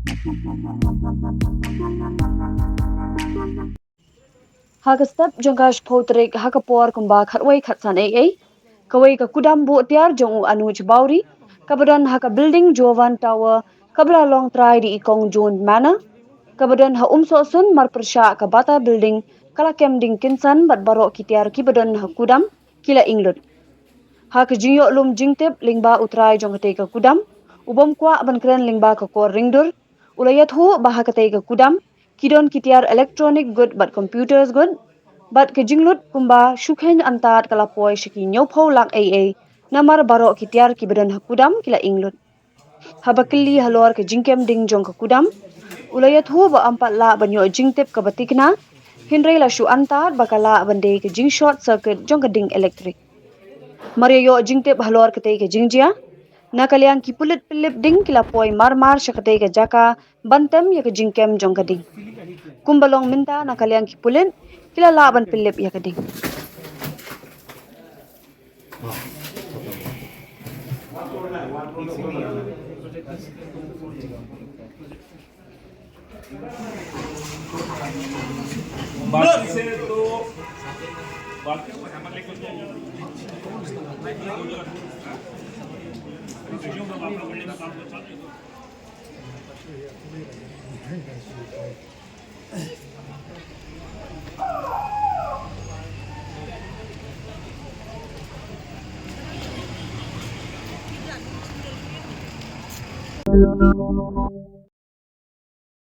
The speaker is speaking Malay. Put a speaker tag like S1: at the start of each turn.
S1: Haka step jongkash potrik haka por kumba khatwai khatsan ei. Kawai ka kudam bu tiar jongu anuj bauri. Kabadan haka building Jovan Tower kabla long try di ikong June Manor. Kabadan ha Umsohsun marpersha ka bata building kala kem ding kinsan bat Baroh kitiar kibadan ha kudam kila inglut. Haka jingyok lum jingtip lingba utrai jongkate ka kudam. Ubom kwa ban kren lingba ka kor ringdur. Ulayat hu bahakate ka kudam. Kidon kitiar electronic good but computers good. Bat ke jinglut kumba shukhen antat kalapoi shiki nyopho Lak Eiei namar Baroh kitiar kibadan ha kudam kila inglut. Habakili halor ke jingkem ding jong ka kudam. Ulayat hu ba ampat la banyo jingtip ka batikna. Hinrei la shu antat bakala bande ke jing short circuit jong ka ding electric. Maria yo jingtip halor kete ke jingjia. Na kaliang ki pulit pilip ding kila poi mar syakate ke jaka bantem ya ke jingkem jong ka ding. Kumbalong minta na kaliang ki pulit kila laban pilip ya ke ding.